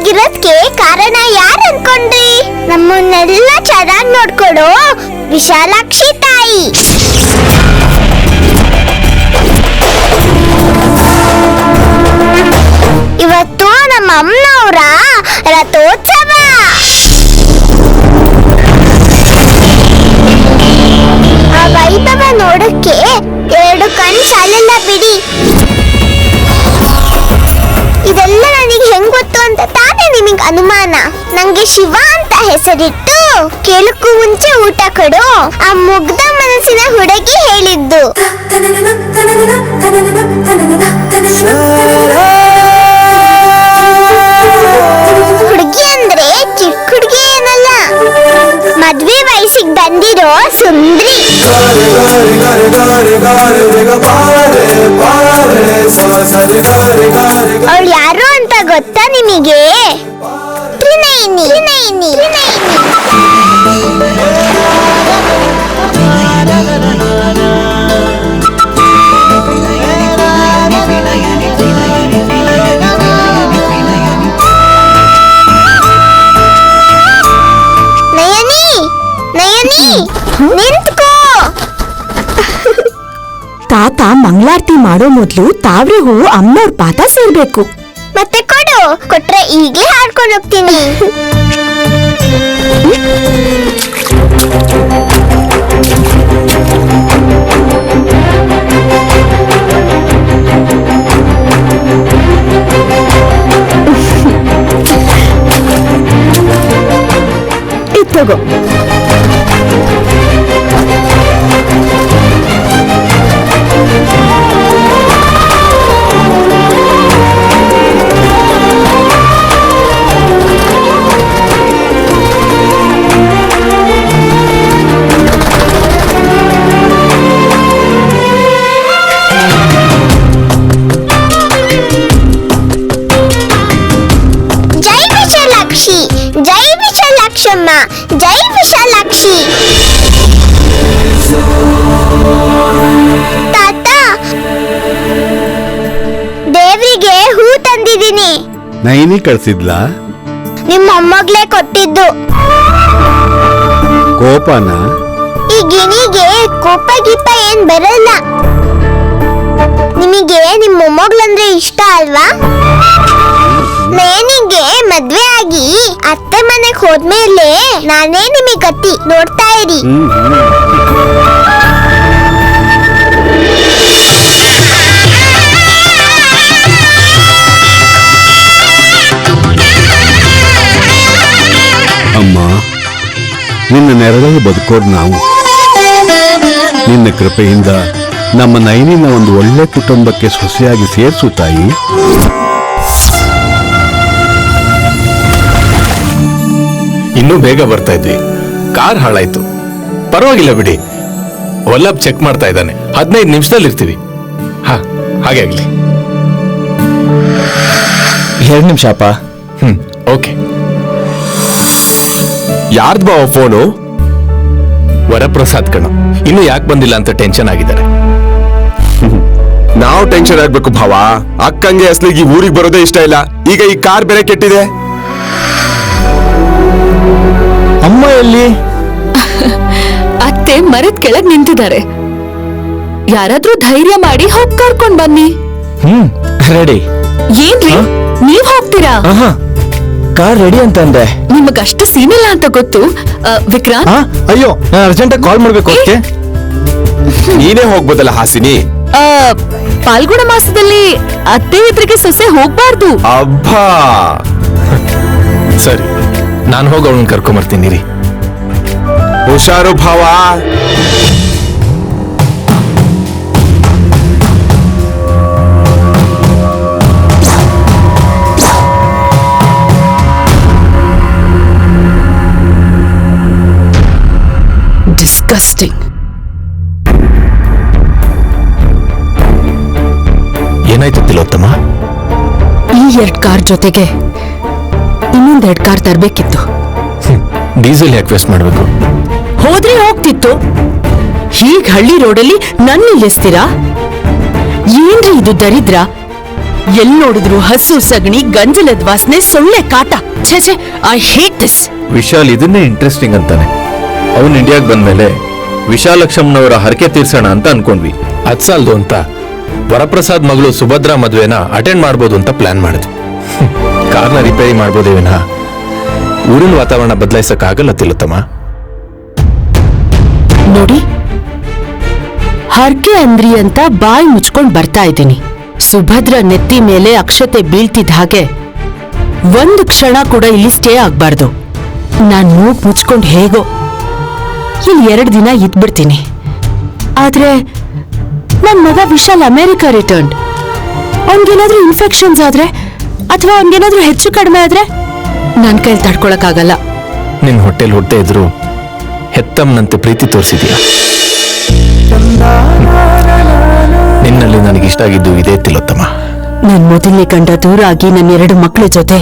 ಹೀಗಿರೋದ್ಕೆ ಕಾರಣ ಯಾರು ಅನ್ಕೊಂಡ್ರಿ? ನಮ್ಮನ್ನೆಲ್ಲ ಚೆನ್ನಾಗಿ ನೋಡ್ಕೊಡೋ ವಿಶಾಲಾಕ್ಷಿ ತಾಯಿ. ಇವತ್ತು ನಮ್ಮ ಅಮ್ಮನವರ ರಥೋತ್ಸವ. ಆ ವೈಭವ ನೋಡಕ್ಕೆ 2 ಕಣ್ ಸಾಲಲ್ಲ ಬಿಡಿ. ಇದೆಲ್ಲ ನನಗೆ ಹೆಂಗ್ ಗೊತ್ತು ಅಂತ ತಾನೇ ನಿಮಗೆ ಅನುಮಾನ. ನಂಗೆ ಶಿವ ಅಂತ ಹೆಸರಿಟ್ಟು ಕೇಳಕ್ಕೂ ಮುಂಚೆ ಊಟ ಕೊಡು ಆ ಮುಗ್ಧ ಮನಸ್ಸಿನ ಹುಡುಗಿ ಹೇಳಿದ್ದು. ಹುಡುಗಿ ಅಂದ್ರೆ ಚಿಕ್ಕ ಹುಡುಗಿ ಏನಲ್ಲ, ಮದ್ವೆ ವಯಸ್ಸಿಗೆ ಬಂದಿರೋ ಸುಂದ್ರಿ. ಅವಳು ಯಾರು ಅಂತ ಗೊತ್ತಾ ನಿಮಗೆ? ತ್ರಿನಯನಿ. ನಯನಿ ನಿಂತ್ಕೋ. ತಾತ ಮಂಗಳಾರತಿ ಮಾಡೋ ಮೊದ್ಲು ತಾವ್ರೆ ಹೂವು ಅಮ್ಮನವ್ರ ಪಾದ ಸೇರ್ಬೇಕು. ಮತ್ತೆ ಕೊಡು, ಕೊಟ್ರೆ ಈಗಲೇ ಹಾಡ್ಕೊಂಡು ಹೋಗ್ತೀನಿ. ತಗೋ. ಜೈ ವಿಶಾಲಾಕ್ಷಮ್ಮ, ಜೈ ವಿಶಾಲಾಕ್ಷಿ. ತಾತ, ದೇವರಿಗೆ ಹೂ ತಂದಿದ್ದೀನಿ. ನೈನಿ ಕಳ್ಸಿದ್ಲಾ? ನಿಮ್ಮ ಮೊಮ್ಮಗಳೇ ಕೊಟ್ಟಿದ್ದು. ಕೋಪನ? ಈ ಗಿಣಿಗೆ ಕೋಪ ಗೀಪ ಏನ್ ಬರಲ್ಲ. ನಿಮಗೆ ನಿಮ್ಮ ಮೊಮ್ಮಗಳಂದ್ರೆ ಇಷ್ಟ ಅಲ್ವಾ? ನಯನಿಗೆ ಮದ್ವೆ ಆಗಿ ಅತ್ತೆ ಮನೆಗೆ ಹೋದ್ಮೇಲೆ ನಾನೇ ನಿಮಗೆ ಗತಿ, ನೋಡ್ತಾ ಇರಿ. ಅಮ್ಮ, ನಿನ್ನ ನೆರಳಲ್ಲಿ ಬದುಕೋರು ನಾವು. ನಿನ್ನ ಕೃಪೆಯಿಂದ ನಮ್ಮ ನೈನಿನ ಒಂದು ಒಳ್ಳೆ ಕುಟುಂಬಕ್ಕೆ ಸೊಸೆಯಾಗಿ ಸೇರಿಸು ತಾಯಿ. ಇನ್ನೂ ಬೇಗ ಬರ್ತಾ ಇದ್ವಿ, ಕಾರ್ ಹಾಳಾಯ್ತು. ಪರವಾಗಿಲ್ಲ ಬಿಡಿ, ವಲ್ಲಭ್ ಚೆಕ್ ಮಾಡ್ತಾ ಇದ್ದಾನೆ. 15 ನಿಮಿಷದಲ್ಲಿ ಇರ್ತೀವಿ. ಹಾಗೆ ಆಗ್ಲಿ. 2 ನಿಮಿಷ ಅಪ್ಪ. ಓಕೆ. ಯಾರ್ದು ಬಾವ ಫೋನು? ವರಪ್ರಸಾದ್ ಕಣ. ಇನ್ನು ಯಾಕೆ ಬಂದಿಲ್ಲ ಅಂತ ಟೆನ್ಷನ್ ಆಗಿದ್ದಾರೆ. ನಾವು ಟೆನ್ಷನ್ ಆಗ್ಬೇಕು ಭಾವ. ಅಕ್ಕಂಗೆ ಅಸ್ಲಿಗೆ ಈ ಊರಿಗೆ ಬರೋದೇ ಇಷ್ಟ ಇಲ್ಲ. ಈಗ ಈ ಕಾರ್ ಬೇರೆ ಕೆಟ್ಟಿದೆ. ಅಮ್ಮ ಎಲ್ಲಿ? ಅತ್ತೆ ಮರದ ಕೆಳಗ್ ನಿಂತಿದ್ದಾರೆ. ಯಾರಾದ್ರೂ ಧೈರ್ಯ ಮಾಡಿ ಹೋಗ್ ಕರ್ಕೊಂಡ್ ಬನ್ನಿ. ರೆಡಿ. ಏನ್ರಿ ನೀವ್ ಹೋಗ್ತೀರಾ? ಕಾರ್ ರೆಡಿ ಅಂತಂದೆ. ನಿಮಗಷ್ಟು ಸೀನಿಲ್ಲ ಅಂತ ಗೊತ್ತು. ವಿಕ್ರಾಂತ್, ಅಯ್ಯೋ, ನಾನು ಅರ್ಜೆಂಟ್ ಕಾಲ್ ಮಾಡ್ಬೇಕು. ಅದಕ್ಕೆ ನೀನೇ ಹೋಗ್ಬೋದಲ್ಲ ಹಾಸಿನಿ. ಪಾಲ್ಗುಣ ಮಾಸದಲ್ಲಿ ಅತ್ತೆ ಎದುರಿಗೆ ಸೊಸೆ ಹೋಗ್ಬಾರ್ದು. ಅಬ್ಬಾ, ಸರಿ, ನಾನು ಹೋಗಿ ಅವಳನ್ನ ಕರ್ಕೊಂಬರ್ತೀನಿ ರೀ. ಹುಷಾರು ಭಾವ. ಡಿಸ್ಕಸ್ಟಿಂಗ್. ಏನಾಯ್ತು ತಿಲೋತ್ತಮ? ಈ 2 ಕಾರ್ ಜೊತೆಗೆ ಇನ್ನೊಂದ್ 2 ಕಾರ್ ತರ್ಬೇಕಿತ್ತು. ಡೀಸೆಲ್ ಯಾಕೆ ವೇಸ್ಟ್ ಮಾಡ್ಬೇಕು? ಹೋದ್ರೆ ಹೋಗ್ತಿತ್ತು. ಹೀಗ್ ಹಳ್ಳಿ ರೋಡಲ್ಲಿ ನನ್ನ ನಿಲ್ಲಿಸ್ತೀರಾ? ಏನ್ರಿ ಇದು ದರಿದ್ರ? ಎಲ್ ನೋಡಿದ್ರು ಹಸು ಸಗಣಿ ಗಂಜಲದ ವಾಸನೆ ಸೊಳ್ಳೆ ಕಾಟ. ಛೇ ಐ ಹೇಟ್ ದಿಸ್. ವಿಶಾಲ್ ಇದನ್ನೇ ಇಂಟ್ರೆಸ್ಟಿಂಗ್ ಅಂತಾನೆ. ಅವನು ಇಂಡಿಯಾಗ್ ಬಂದ್ಮೇಲೆ ವಿಶಾಲಕ್ಷಮ್ನವರ ಹರಕೆ ತೀರ್ಸೋಣ ಅಂತ ಅನ್ಕೊಂಡ್ವಿ. ಅದ್ಸಾಲ್ದು ಅಂತ ವರಪ್ರಸಾದ್ ಮಗಳು ಸುಭದ್ರಾ ಮದ್ವೆನ ಅಟೆಂಡ್ ಮಾಡ್ಬೋದು ಅಂತ ಪ್ಲಾನ್ ಮಾಡಿದ್ವಿ. ಕಾರ್ನ ರಿಪೇರಿ ಮಾಡ್ಬೋದೇ ವಿನಃ ಊರಿನ ವಾತಾವರಣ ಬದಲಾಯಿಸಕ್ಕಾಗಲ್ಲ ತಿಲೋತ್ತಮ. ನೋಡಿ, ಹರ್ಕೆ ಅಂದ್ರಿ ಅಂತ ಬಾಯಿ ಮುಚ್ಕೊಂಡ್ ಬರ್ತಾ ಇದ್ದೀನಿ. ಸುಭದ್ರ ನೆತ್ತಿ ಮೇಲೆ ಅಕ್ಷತೆ ಬೀಳ್ತಿದ್ದ ಹಾಗೆ ಒಂದು ಕ್ಷಣ ಕೂಡ ಇಲ್ಲಿ ಸ್ಟೇ ಆಗ್ಬಾರ್ದು. ನಾನ್ ಮೂಗ್ ಮುಚ್ಕೊಂಡ್ ಹೇಗೋ ಇಲ್ಲಿ 2 ದಿನ ಇದ್ಬಿಡ್ತೀನಿ. ಆದ್ರೆ ನನ್ ಮಗ ವಿಶಾಲ್ ಅಮೆರಿಕಾ ರಿಟರ್ನ್. ಅವನ್ಗೇನಾದ್ರೂ ಇನ್ಫೆಕ್ಷನ್ಸ್ ಆದ್ರೆ ಅಥವಾ ಅವನ್ಗೇನಾದ್ರೂ ಹೆಚ್ಚು ಕಡಿಮೆ ಆದ್ರೆ ನನ್ ಕೈಲಿ ತಡ್ಕೊಳಕ್ಕಾಗಲ್ಲ. ನಿನ್ ಹೊಟ್ಟೆಲ್ ಹುಟ್ಟೆ ಇದ್ರು ಹೆತ್ತಮ್ಮನಂತೆ ಪ್ರೀತಿ ತೋರಿಸಿದೀಯ. ನಿನ್ನಲ್ಲಿ ನನಗಿಷ್ಟ ಆಗಿದ್ದು ಇದೇ ತಿಲೋತ್ತಮ. ನನ್ ಮೊದಲನೇ ಗಂಡ ದೂರ ಆಗಿ ನನ್ನ 2 ಮಕ್ಕಳ ಜೊತೆ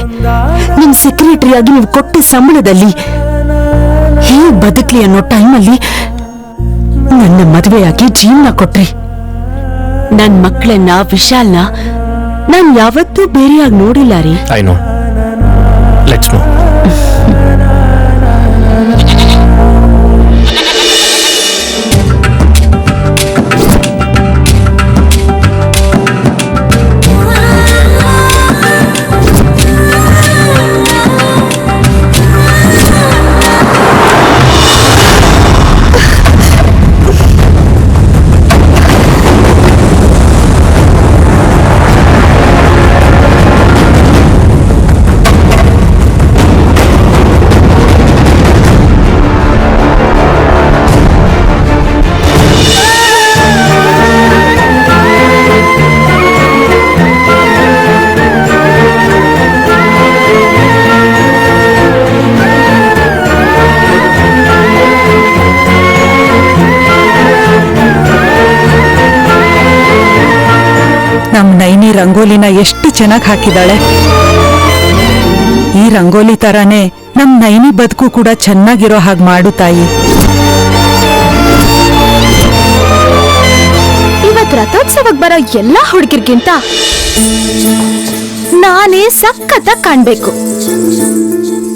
ನಿಮ್ ಸೆಕ್ರೆಟರಿ ಆಗಿ ನೀವು ಕೊಟ್ಟ ಸಂಬಳದಲ್ಲಿ ಹೇಗೆ ಬದುಕ್ಲಿ ಅನ್ನೋ ಟೈಮಲ್ಲಿ ನನ್ನ ಮದುವೆಯಾಗಿ ಜೀವನ ಕೊಟ್ರಿ. ನನ್ ಮಕ್ಕಳನ್ನ ವಿಶಾಲ್ನ ನಾನ್ ಯಾವತ್ತೂ ಬೇರೆಯಾಗಿ ನೋಡಿಲ್ಲ ರೀ. I know. Let's move. ನಮ್ ನೈನಿ ರಂಗೋಲಿನ ಎಷ್ಟು ಚೆನ್ನಾಗಿ ಹಾಕಿದಾಳೆ. ಈ ರಂಗೋಲಿ ತರಾನೇ ನಮ್ ನೈನಿ ಬದುಕು ಕೂಡ ಚೆನ್ನಾಗಿರೋ ಹಾಗೆ ಮಾಡು ತಾಯಿ. ಇವತ್ ರಥೋತ್ಸವಕ್ಕೆ ಬರೋ ಎಲ್ಲಾ ಹುಡುಗಿರ್ಗಿಂತ ನಾನೇ ಸಖತ್ತ ಕಾಣ್ಬೇಕು.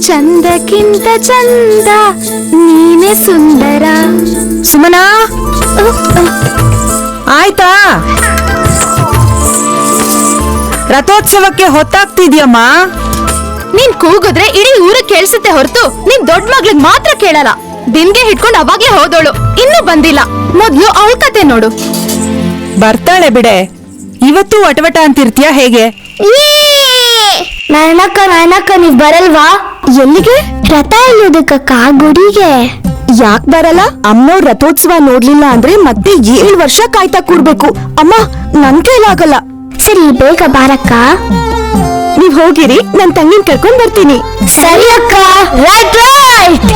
ಚಂದಕ್ಕಿಂತ ಚಂದ ನೀನೇ ಸುಂದರ. ಸುಮನಾ, ಆಯ್ತಾ? ರಥೋತ್ಸವಕ್ಕೆ ಹೊತ್ತಾಗ್ತಿದ್ಯಮ್ಮ. ನೀನ್ ಕೂಗಿದ್ರೆ ಇಡೀ ಊರಿಗೆ ಕೇಳಿಸುತ್ತೆ ಹೊರತು ನಿನ್ ದೊಡ್ಡ ಮಗ್ಳಿಗೆ ಮಾತ್ರ ಕೇಳಲ್ಲ. ದಿನ್ಗೆ ಹಿಡ್ಕೊಂಡು ಅವಾಗ್ಲೇ ಹೋದೋಳು, ಇನ್ನೂ ಬಂದಿಲ್ಲ. ಮೊದ್ಲು ಅವಳ ಕತೆ ನೋಡು. ಬರ್ತಾಳೆ ಬಿಡೆ. ಇವತ್ತು ವಟವಟ ಅಂತಿರ್ತೀಯ ಹೇಗೆ? ನಾನಕ್ಕ ನೀವ್ ಬರಲ್ವಾ? ಎಲ್ಲಿಗೆ? ರಥ ಇಲ್ಲೋದಕ್ಕ ಗುಡಿಗೆ. ಯಾಕ್ ಬರಲ್ಲ? ಅಮ್ಮವ್ರ ರಥೋತ್ಸವ ನೋಡ್ಲಿಲ್ಲ ಅಂದ್ರೆ ಮತ್ತೆ 7 ವರ್ಷ ಕಾಯ್ತಾ ಕೂರ್ಬೇಕು. ಅಮ್ಮ, ನನ್ ಕೈಲಾಗಲ್ಲ. ಸರಿ, ಬೇಗ ಬಾರಕ್ಕ. ನೀವ್ ಹೋಗಿರಿ, ನನ್ ತಂಗಿನ ಕರ್ಕೊಂಡ್ ಬರ್ತೀನಿ. ಸರಿ ಅಕ್ಕ. Right right.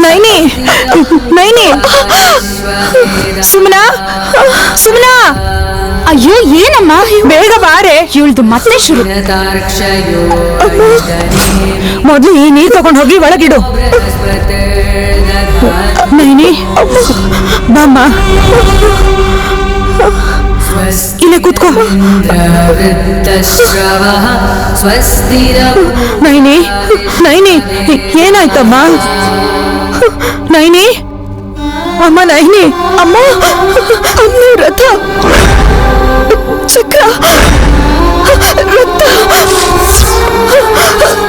ನೈನಿ, ನೈನಿ, ಸುಮನಾ, ಸುಮನಾ. ಅಯ್ಯೋ, ಏನಮ್ಮ? ಬೇಗ ಬಾರೆ. ಇವಳ್ದು ಮತ್ತೆ ಶುರು. ಮೊದ್ಲು ಈ ನೀರ್ ತಗೊಂಡ್ ಹೋಗಿ ಒಳಗಿಡು. ನೈನಿ, ಬಾಮ್ಮ, ಇಲ್ಲೇ ಕೂತ್ಕೋ. ನೈನಿ, ನೈನಿ, ಏನಾಯ್ತಮ್ಮ? ನೈನಿ, ಅಮ್ಮ, ನೈನಿ, ಅಮ್ಮ, ಅಮ್ಮ, ರಥ, ಚಕ್ರ, ರಥ,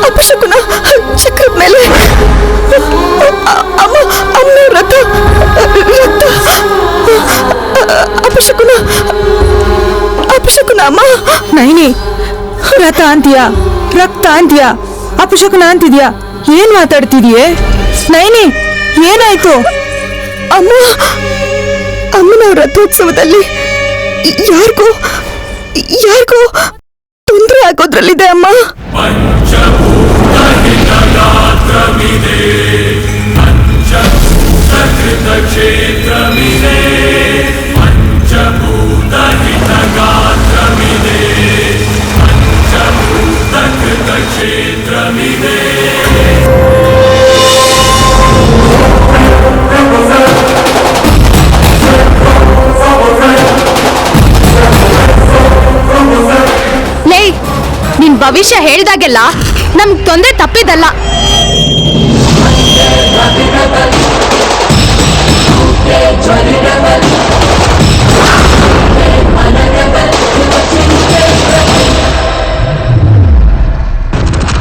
ಅಪಶಕುನ, ಚಕ್ರದ ಮೇಲೆ ಅಮ್ಮ, ಅಮ್ಮ, ರಥ, ರಥ. ಅಪಶಕುನ ಅಮ್ಮ. ನೈನಿ, ರಥ ಅಂತೀಯ, ರಕ್ತ ಅಂತೀಯ, ಅಪಶಕುನ ಅಂತಿದ್ಯಾ? ಏನ್ ಮಾತಾಡ್ತಿದ್ಯೆ ನೈನಿ? ಏನಾಯ್ತು? ಅಮ್ಮ, ಅಮ್ಮನ ರಥೋತ್ಸವದಲ್ಲಿ ಯಾರಿಗೂ ತೊಂದರೆ ಆಗೋದ್ರಲ್ಲಿದೆ ಅಮ್ಮ. ಲೇ, ನಿನ್ ಭವಿಷ್ಯ ಹೇಳ್ದಾಗೆಲ್ಲ ನಮ್ಗ್ ತೊಂದ್ರೆ ತಪ್ಪಿದಲ್ಲ.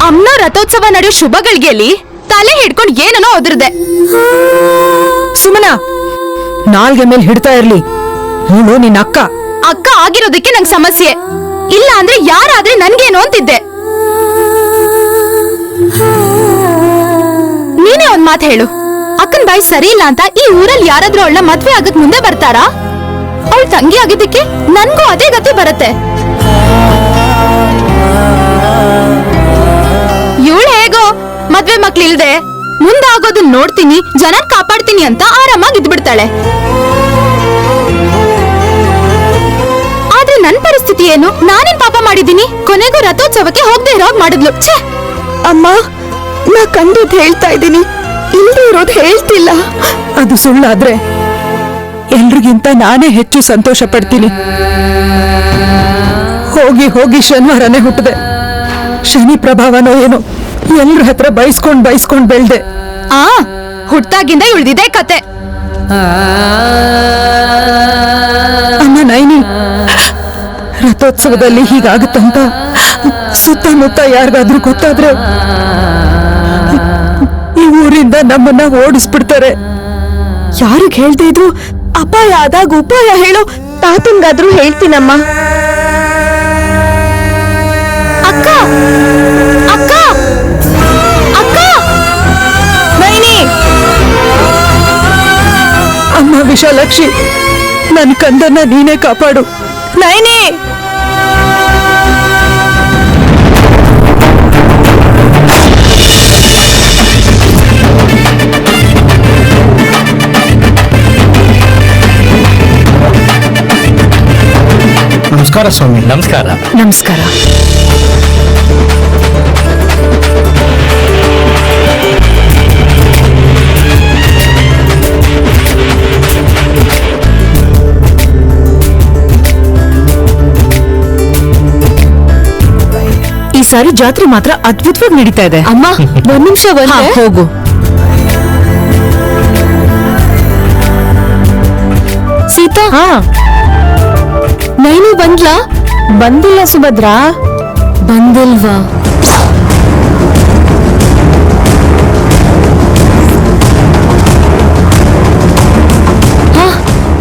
ಅಮ್ಮನ ರಥೋತ್ಸವ ನಡೆಯೋ ಶುಭಗಳಿಗೆಯಲ್ಲಿ ತಲೆ ಹಿಡ್ಕೊಂಡು ಏನನೋ ಒದರ್ದೆ. ಸುಮನ, ನಾಲ್ಗೆ ಮೇಲೆ ಹಿಡ್ತಾ ಇರ್ಲಿ. ಇವಳು ನಿನ್ನ ಅಕ್ಕ. ಅಕ್ಕ ಆಗಿರೋದಕ್ಕೆ ನಂಗ್ ಸಮಸ್ಯೆ ಇಲ್ಲ ಅಂದ್ರೆ ಯಾರಾದ್ರೆ ನನ್ಗೇನು ಅಂತಿದ್ದೆ. ನೀನೇ ಒಂದ್ ಮಾತು ಹೇಳು, ಅಕ್ಕನ್ ಬಾಯಿ ಸರಿ ಇಲ್ಲ ಅಂತ ಈ ಊರಲ್ಲಿ ಯಾರಾದ್ರೂ ಅವಳನ್ನ ಮದ್ವೆ ಆಗಕ್ ಮುಂದೆ ಬರ್ತಾರಾ? ಅವಳು ತಂಗಿ ಆಗಿದ್ದಕ್ಕೆ ನನ್ಗೂ ಅದೇ ಗತಿ ಬರುತ್ತೆ. ಇವಳು ಹೇಗೋ ಮದ್ವೆ ಮಕ್ಳಿಲ್ದೆ ಮುಂದಾಗೋದನ್ನ ನೋಡ್ತೀನಿ, ಜನನ್ ಕಾಪಾಡ್ತೀನಿ ಅಂತ ಆರಾಮಾಗಿ ಇದ್ಬಿಡ್ತಾಳೆ. ಆದ್ರೆ ನನ್ ಪರಿಸ್ಥಿತಿ ಏನು? ನಾನೇನ್ ಪಾಪ ಮಾಡಿದೀನಿ? ಕೊನೆಗೂ ರಥೋತ್ಸವಕ್ಕೆ ಹೋಗದೆ ಇರೋಗ್ ಮಾಡಿದ್ಲು. ಛೇ ಅಮ್ಮ, ನಾ ಕಂಡಿದ್ ಹೇಳ್ತಾ ಇದ್ದೀನಿ, ಇಲ್ದೇ ಇರೋದು ಹೇಳ್ತಿಲ್ಲ. ಅದು ಸುಳ್ಳಾದ್ರೆ ಎಲ್ರಿಗಿಂತ ನಾನೇ ಹೆಚ್ಚು ಸಂತೋಷ ಪಡ್ತೀನಿ. ಹೋಗಿ ಹೋಗಿ ಶನಿವಾರನೇ ಹುಟ್ಟದೆ. ಶನಿ ಪ್ರಭಾವನೋ ಏನೋ, ಎಲ್ರ ಹತ್ರ ಬೈಸ್ಕೊಂಡ್ ಬೆಳ್ದೆ. ಹುಟ್ಟಾಗಿಂದ ಇಳ್ದಿದೆ ಕತೆ. ಅಮ್ಮ ನೈನಿ, ರಥೋತ್ಸವದಲ್ಲಿ ಹೀಗಾಗುತ್ತಂತ ಸುತ್ತಮುತ್ತ ಯಾರಿಗಾದ್ರೂ ಗೊತ್ತಾದ್ರೆ ಈ ಊರಿಂದ ನಮ್ಮನ್ನ ಓಡಿಸ್ಬಿಡ್ತಾರೆ. ಯಾರಿಗ್ ಹೇಳ್ದೆ ಇದ್ರು ಅಪಾಯ ಆದಾಗ ಉಪಾಯ ಹೇಳೋ ತಾತಂಗಾದ್ರೂ ಹೇಳ್ತೀನಮ್ಮ. ಅಕ್ಕ, ಅಕ್ಕ, ಅಕ್ಕ, ನೈನಿ! ಅಮ್ಮ ವಿಶಾಲಾಕ್ಷಿ, ನನ್ ಕಂದನ್ನ ನೀನೇ ಕಾಪಾಡು. ನೈನಿ! ನಮಸ್ಕಾರ ಸ್ವಾಮಿ. ನಮಸ್ಕಾರ. ನಮಸ್ಕಾರ. ಈ ಸಾರಿ ಜಾತ್ರೆ ಮಾತ್ರ ಅದ್ಭುತವಾಗಿ ನಡೀತಾ ಇದೆ. ಅಮ್ಮ ಒಂದ್ ನಿಮಿಷ ಹೋಗು. ಸೀತಾ, ನೈನಿ ಬಂದ್ಲಾ? ಬಂದಿಲ್ಲ ಸುಭದ್ರಾ. ಬಂದಿಲ್ವಾ?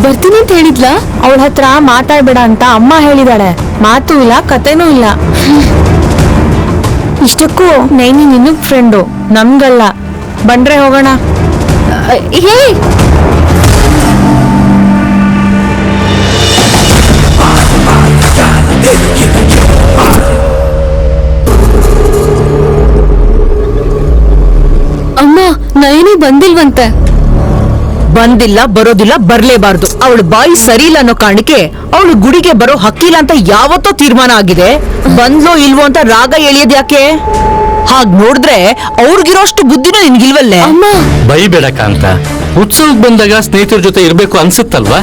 ಬರ್ತೀನಿ ಅಂತ ಹೇಳಿದ್ಲಾ? ಅವಳ ಹತ್ರ ಮಾತಾಡ್ಬೇಡ ಅಂತ ಅಮ್ಮ ಹೇಳಿದಾಳೆ. ಮಾತು ಇಲ್ಲ, ಕತೆನೂ ಇಲ್ಲ. ಇಷ್ಟಕ್ಕೂ ನೈನಿ ನಿನ್ನ ಫ್ರೆಂಡು, ನಮ್ಗಲ್ಲ. ಬಂದ್ರೆ ಹೋಗೋಣ. ಹೇ, ಅಮ್ಮ ನೈನಿ ಬಂದಿಲ್ವಂತೆ. ಬಂದಿಲ್ಲ, ಬರೋದಿಲ್ಲ, ಬರ್ಲೇಬಾರ್ದು. ಅವಳ ಬಾಯಿ ಸರಿ ಇಲ್ಲ ಅನ್ನೋ ಕಾರಣಕ್ಕೆ ಅವಳು ಗುಡಿಗೆ ಬರೋ ಹಕ್ಕಿಲ್ಲ ಅಂತ ಯಾವತ್ತೋ ತೀರ್ಮಾನ ಆಗಿದೆ. ಬಂದ್ಲೋ ಇಲ್ವೋ ಅಂತ ರಾಗ ಎಳಿಯೋದ್ ಯಾಕೆ? ಹಾಗ್ ನೋಡಿದ್ರೆ ಅವ್ರಿಗಿರೋಷ್ಟು ಬುದ್ಧಿನೂ ನಿನ್ಗಿಲ್ವಲ್ಲೇ? ಅಮ್ಮ ಬೈಬೇಡಕ್ಕ ಅಂತ. ಉತ್ಸವಕ್ಕೆ ಬಂದಾಗ ಸ್ನೇಹಿತರ ಜೊತೆ ಇರ್ಬೇಕು ಅನ್ಸುತ್ತಲ್ವಾ?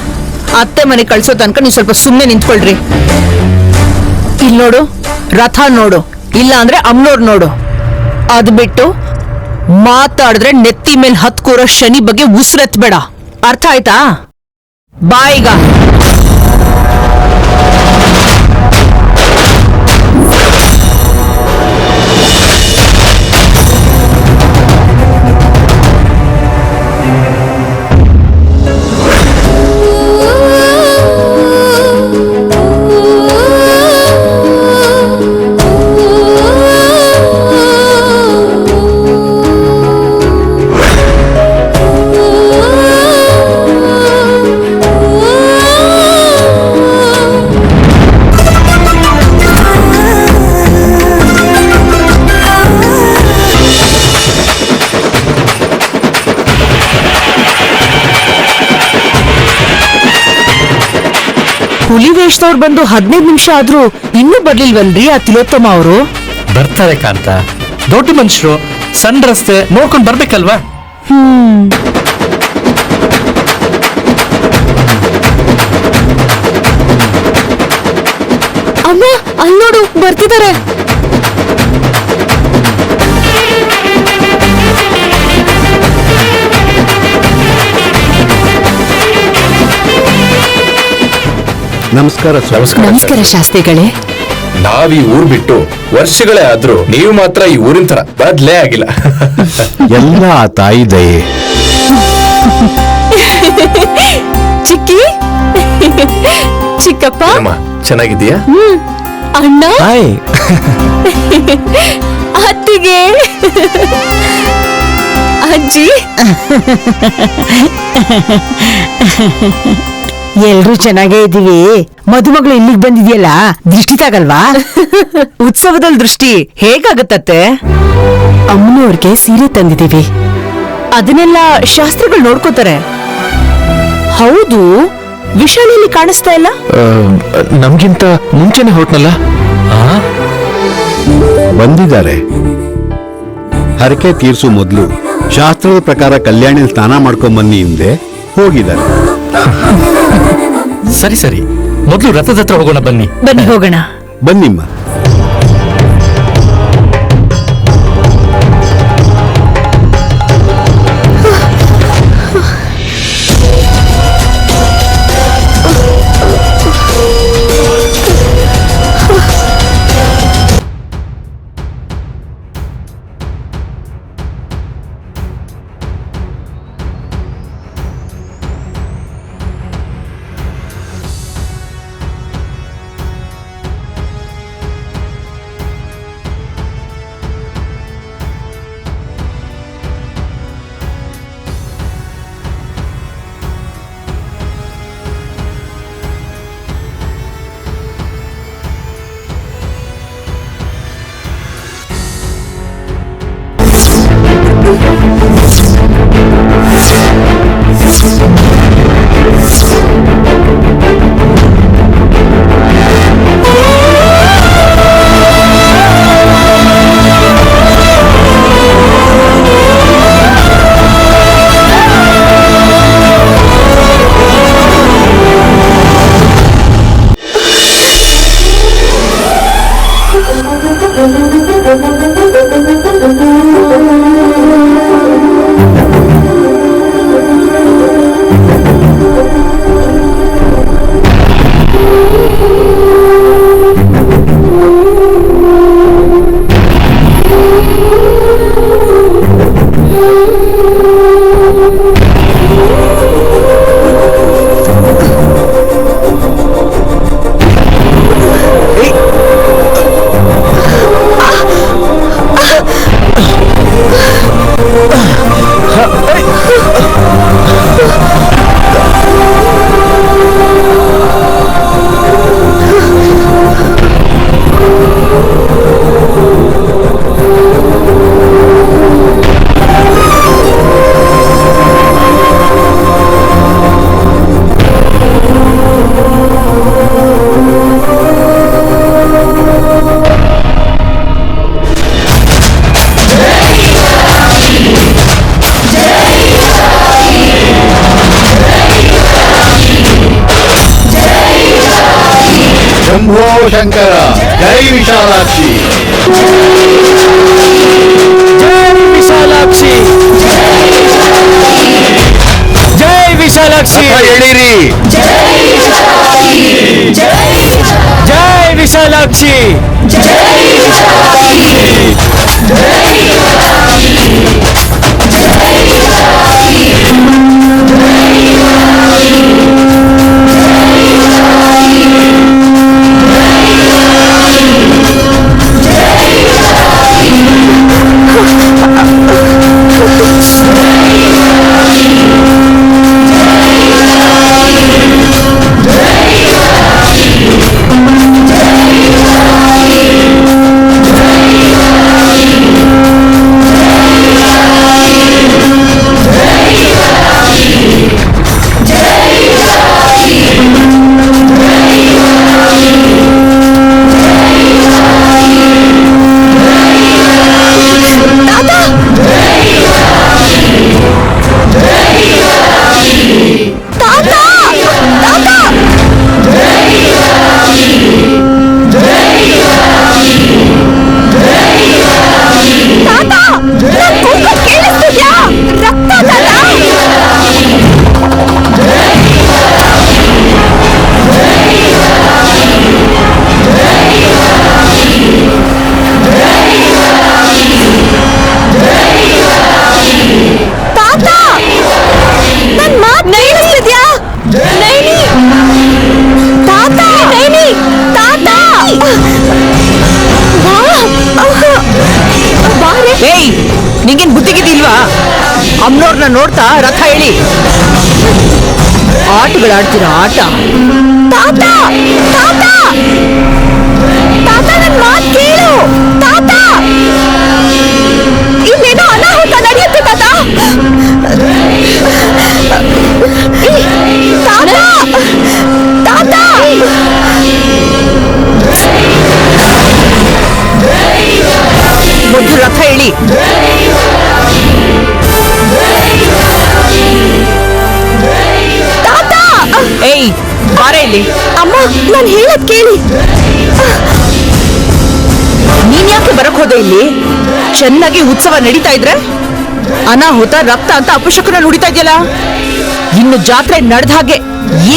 ಅತ್ತೆ ಮನೆ ಕಳ್ಸೋ ತನಕ ನೀವು ಸ್ವಲ್ಪ ಸುಮ್ನೆ ನಿಂತ್ಕೊಳ್ರಿ. ಇಲ್ ನೋಡು, ರಥ ನೋಡು, ಇಲ್ಲ ಅಂದ್ರೆ ಅಮ್ನೋರ್ ನೋಡು. ಅದ್ ಬಿಟ್ಟು ಮಾತಾಡಿದ್ರೆ ನೆತ್ತಿ ಮೇಲೆ ಹತ್ಕೂರೋ ಶನಿ ಬಗ್ಗೆ ಉಸಿರೆತ್ಬೇಡ. ಅರ್ಥ ಆಯ್ತಾ? ಬಾಯಿಗ. ಹುಲಿ ವೇಷದವ್ರು ಬಂದು 15 ನಿಮಿಷ ಆದ್ರೂ ಇನ್ನೂ ಬರ್ಲಿಲ್ವಲ್ರಿ ಆ ತಿಲೋತ್ತಮ ಅವರು? ಬರ್ತಾರೆ ಕಾಂತ, ದೊಡ್ಡ ಮನುಷ್ಯರು, ಸಣ್ಣ ರಸ್ತೆ ನೋಡ್ಕೊಂಡು ಬರ್ಬೇಕಲ್ವಾ? ಅಮ್ಮ ಅಲ್ಲಿ ನೋಡು ಬರ್ತಿದ್ದಾರೆ. ನಮಸ್ಕಾರ ಸ್ವಾಮಿ. ನಮಸ್ಕಾರ ಶಾಸ್ತ್ರಿಗಳೇ. ನಾವ್ ಈ ಊರ್ ಬಿಟ್ಟು ವರ್ಷಗಳೇ ಆದ್ರೂ ನೀವು ಮಾತ್ರ ಈ ಊರಿನ ತರ ಬದ್ಲೇ ಆಗಿಲ್ಲ. ಎಲ್ಲ ಆ ತಾಯಿ ದಯೆ. ಚಿಕ್ಕಿ, ಚಿಕ್ಕಪ್ಪ, ಅಮ್ಮ ಚೆನ್ನಾಗಿದ್ದೀಯಾ? ಅಣ್ಣ, ಹಾಯ್. ಅತ್ತಿಗೆ, ಅಜ್ಜಿ. ಎಲ್ರೂ ಚೆನ್ನಾಗೇ ಇದೀವಿ. ಮದುಮಗಳು ಇಲ್ಲಿಗೆ ಬಂದಿದ್ಯಲ್ಲ, ದೃಷ್ಟಿ ತಗಲ್ವಾ? ಉತ್ಸವದಲ್ಲಿ ದೃಷ್ಟಿ ಹೇಗಾಗತ್ತತ್ತೆ? ಅಮ್ಮನವ್ರಿಗೆ ಸೀರೆ ತಂದಿದ್ದೀವಿ. ಅದನ್ನೆಲ್ಲ ಶಾಸ್ತ್ರಿಗಳು ನೋಡ್ಕೋತಾರೆ. ಹೌದು, ವಿಶಾಲಿಯಲ್ಲಿ ಕಾಣಿಸ್ತಾ ಇಲ್ಲ. ನಮ್ಗಿಂತ ಮುಂಚೆನೆ ಹೊರಟ್ನಲ್ಲ. ಬಂದಿದ್ದಾರೆ. ಹರಕೆ ತೀರ್ಸು ಮೊದಲು ಶಾಸ್ತ್ರದ ಪ್ರಕಾರ ಕಲ್ಯಾಣಿ ಸ್ನಾನ ಮಾಡ್ಕೊಂಡ್ ಬನ್ನಿ ಹಿಂದೆ ಹೋಗಿದ್ದಾರೆ. ಸರಿ ಸರಿ, ಮೊದಲು ರಥದ ಹತ್ರ ಹೋಗೋಣ ಬನ್ನಿ. ಬನ್ನಿ ಹೋಗೋಣ. ಬನ್ನಿಮ್ಮ. ಶಂಭೋ ಶಂಕರ, ಜೈ ವಿಶಾಲಾಕ್ಷಿ. ಜೈ ವಿಶಾಲಾಕ್ಷಿ, ಜೈ ವಿಶಾಲಾಕ್ಷಿ. ಎಳಿರಿ. ಜೈ ವಿಶಾಲಾಕ್ಷಿ. ಅಮ್ಮನವ್ರನ್ನ ನೋಡ್ತಾ ರಥ ಎಳಿ. ಆಟಗಳಾಡ್ತೀರ ಆಟ. ತಾತ ತಾತ ತಾತ ನನ್ ಮಾತ್ ಕೇಳು ತಾತ. ಇಲ್ಲೇನೋ ಅನಾಹುತ ನಡೆಯುತ್ತೆ ತಾತ. ತಾತ ತಾತ ಮೊದಲು ರಥ ಎಳಿ. ತಾತ. ಏಯ್ ಬಾರೆ ಇಲ್ಲಿ. ಅಮ್ಮ ನಾನ್ ಹೇಳದ್ ಕೇಳಿ. ನೀನ್ ಯಾಕೆ ಬರಕ್ ಹೋದೆ ಇಲ್ಲಿ? ಚೆನ್ನಾಗಿ ಉತ್ಸವ ನಡೀತಾ ಇದ್ರೆ ಅನಾಹುತ ರಕ್ತ ಅಂತ ಅಪಶಕುನ ನುಡಿತಾ ಇದೆಯಲ್ಲ. ಇನ್ನು ಜಾತ್ರೆ ನಡೆದ ಹಾಗೆ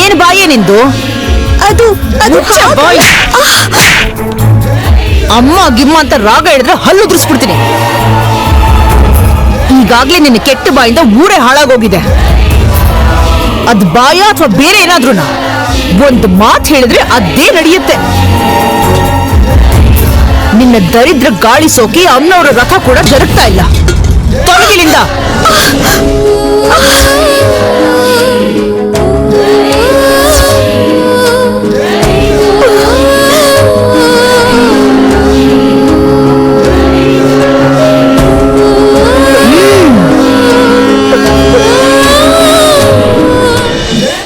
ಏನ್ ಬಾಯೇ ನಿಂದು? ಅದು ಅದು ಮುಚ್ಚ ಬಾಯ್. ಅಮ್ಮ ಗಿಮ್ಮ ಅಂತ ರಾಗ ಹೇಳಿದ್ರೆ ಹಲ್ಲು ಉದುರಿಸ್ಬಿಡ್ತೀನಿ. ಈಗಾಗ್ಲೇ ನಿನ್ನ ಕೆಟ್ಟ ಬಾಯಿಂದ ಊರೇ ಹಾಳಾಗೋಗಿದೆ. ಅದ್ ಬಾಯ ಅಥವಾ ಬೇರೆ ಏನಾದ್ರೂ ಒಂದು ಮಾತು ಹೇಳಿದ್ರೆ ಅದೇ ನಡೆಯುತ್ತೆ. ನಿನ್ನ ದರಿದ್ರ ಗಾಳಿ ಸೋಕಿ ಅಮ್ಮನವರ ರಥ ಕೂಡ ಜರುಗ್ತಾ ಇಲ್ಲ. ತೊಲಗಿಲಿಂದ.